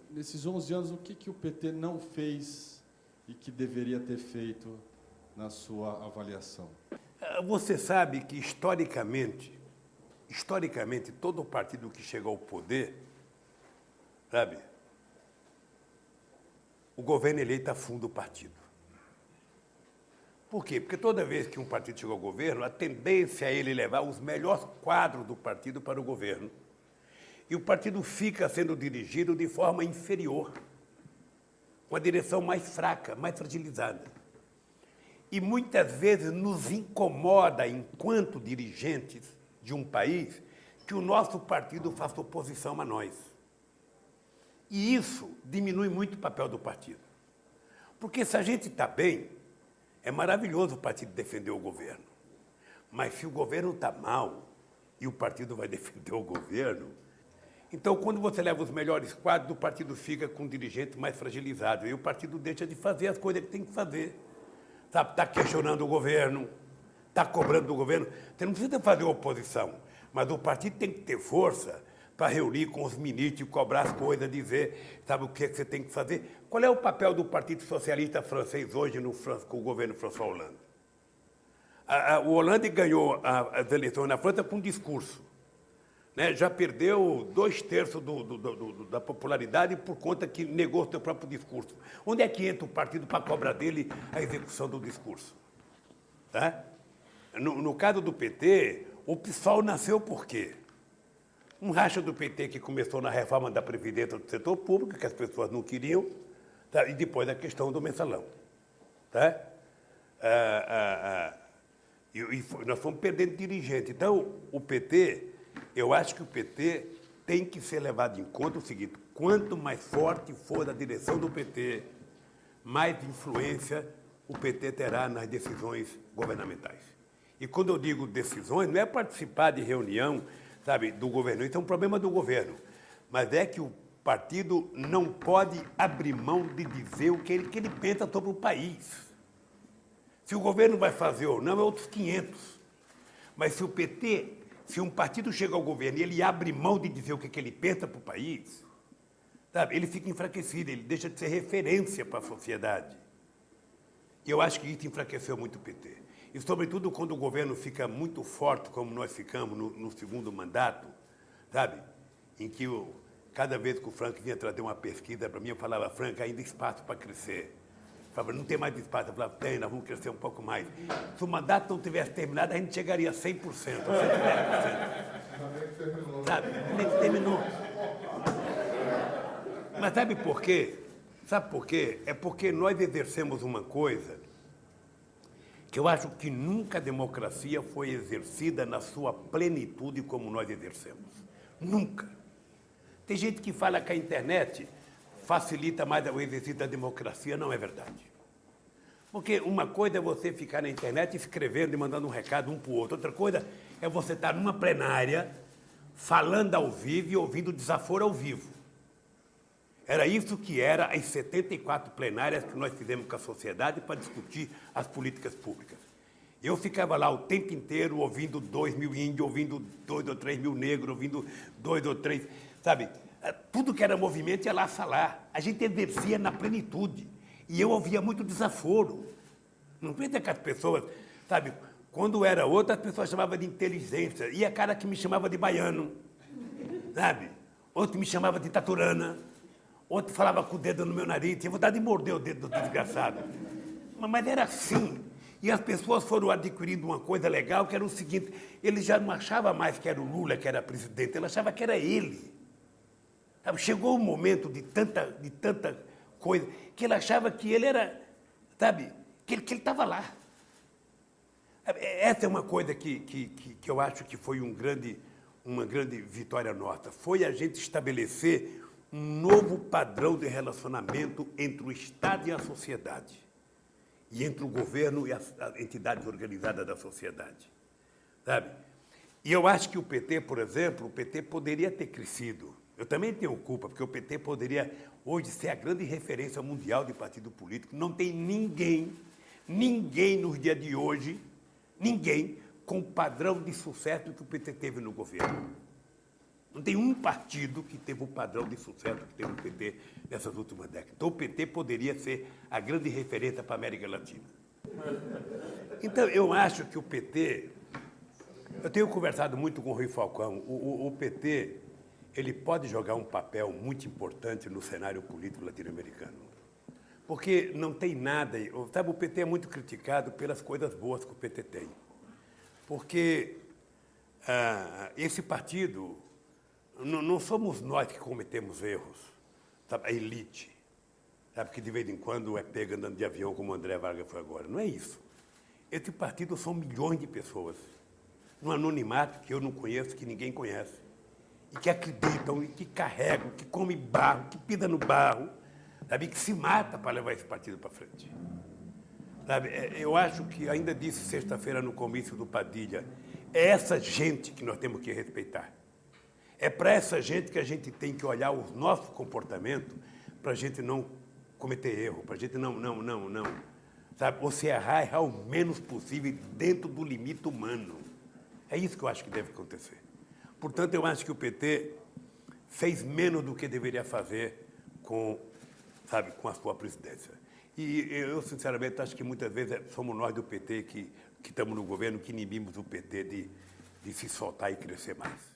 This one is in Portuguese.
Nesses 11 anos, o que o PT não fez e que deveria ter feito na sua avaliação? Você sabe que, historicamente, todo partido que chega ao poder, sabe, o governo eleito afunda o partido. Por quê? Porque toda vez que um partido chega ao governo, a tendência é ele levar os melhores quadros do partido para o governo. E o partido fica sendo dirigido de forma inferior, com a direção mais fraca, mais fragilizada. E muitas vezes nos incomoda, enquanto dirigentes de um país, que o nosso partido faça oposição a nós. E isso diminui muito o papel do partido. Porque se a gente está bem, é maravilhoso o partido defender o governo. Mas se o governo está mal e o partido vai defender o governo, então quando você leva os melhores quadros, o partido fica com um dirigente mais fragilizado. E o partido deixa de fazer as coisas que tem que fazer. Sabe, está questionando o governo, está cobrando do governo. Você não precisa fazer oposição, mas o partido tem que ter força para reunir com os ministros, cobrar as coisas, dizer, sabe, o que é que você tem que fazer. Qual é o papel do Partido Socialista francês hoje com o governo François Hollande? O Hollande ganhou as eleições na França com um discurso. Né? Já perdeu 2/3 da popularidade por conta que negou o seu próprio discurso. Onde é que entra o partido para cobrar dele a execução do discurso? Tá? No caso do PT, o PSOL nasceu por quê? Um racha do PT que começou na reforma da Previdência do setor público, que as pessoas não queriam, tá? E depois a questão do mensalão. Tá? Nós fomos perdendo dirigente. Então, o PT, eu acho que o PT tem que ser levado em conta o seguinte: quanto mais forte for a direção do PT, mais influência o PT terá nas decisões governamentais. E quando eu digo decisões, não é participar de reunião, sabe, do governo. Isso é um problema do governo. Mas é que o partido não pode abrir mão de dizer o que ele pensa sobre o país. Se o governo vai fazer ou não, é outros 500. Mas se o PT, se um partido chega ao governo e ele abre mão de dizer o que ele pensa para o país, sabe, ele fica enfraquecido, ele deixa de ser referência para a sociedade. E eu acho que isso enfraqueceu muito o PT. E, sobretudo, quando o governo fica muito forte, como nós ficamos no segundo mandato, sabe? Em que cada vez que o Frank vinha trazer uma pesquisa para mim, eu falava: Frank, ainda há espaço para crescer. Eu falava: não tem mais espaço. Eu falava: tem, nós vamos crescer um pouco mais. Se o mandato não tivesse terminado, a gente chegaria a 100%, 110%. Sabe? Nem terminou. Mas sabe por quê? Sabe por quê? É porque nós exercemos uma coisa que eu acho que nunca a democracia foi exercida na sua plenitude como nós exercemos. Nunca. Tem gente que fala que a internet facilita mais o exercício da democracia. Não é verdade. Porque uma coisa é você ficar na internet escrevendo e mandando um recado um para o outro. Outra coisa é você estar numa plenária, falando ao vivo e ouvindo desaforo ao vivo. Era isso que era as 74 plenárias que nós fizemos com a sociedade para discutir as políticas públicas. Eu ficava lá o tempo inteiro ouvindo 2.000 índios, ouvindo 2 ou 3 mil negros, ouvindo 2 ou 3, sabe? Tudo que era movimento ia lá falar. A gente exercia na plenitude. E eu ouvia muito desaforo. Não pensa que as pessoas, sabe? Quando era outra, as pessoas chamavam de inteligência. E a cara que me chamava de baiano, sabe? Outro me chamava de taturana. Outro falava com o dedo no meu nariz, tinha vontade de morder o dedo do desgraçado. Mas era assim. E as pessoas foram adquirindo uma coisa legal, que era o seguinte: ele já não achava mais que era o Lula que era presidente, ele achava que era ele. Sabe? Chegou um momento de tanta coisa, que ele achava que ele era, sabe, que ele estava lá. Essa é uma coisa que eu acho que foi uma grande vitória nossa. Foi a gente estabelecer um novo padrão de relacionamento entre o Estado e a sociedade, e entre o governo e as entidades organizadas da sociedade, sabe? E eu acho que o PT, por exemplo, o PT poderia ter crescido. Eu também tenho culpa, porque o PT poderia hoje ser a grande referência mundial de partido político. Não tem ninguém nos dias de hoje, ninguém com o padrão de sucesso que o PT teve no governo. Não tem um partido que teve o padrão de sucesso que teve o PT nessas últimas décadas. Então, o PT poderia ser a grande referência para a América Latina. Então, eu acho que o PT... Eu tenho conversado muito com o Rui Falcão. O PT, ele pode jogar um papel muito importante no cenário político latino-americano. Porque não tem nada... Sabe, o PT é muito criticado pelas coisas boas que o PT tem. Porque esse partido... Não somos nós que cometemos erros, sabe? A elite, sabe? Que de vez em quando é pega andando de avião, como o André Vargas foi agora. Não é isso. Esse partido são milhões de pessoas, num anonimato que eu não conheço, que ninguém conhece, e que acreditam, e que carregam, que comem barro, que pisam no barro, sabe? Que se mata para levar esse partido para frente. Sabe? Eu acho que, ainda disse sexta-feira no comício do Padilha, é essa gente que nós temos que respeitar. É para essa gente que a gente tem que olhar o nosso comportamento para a gente não cometer erro, para a gente não, sabe? Ou se errar o menos possível dentro do limite humano. É isso que eu acho que deve acontecer. Portanto, eu acho que o PT fez menos do que deveria fazer com a sua presidência. E eu, sinceramente, acho que muitas vezes somos nós do PT que estamos no governo que inibimos o PT de se soltar e crescer mais.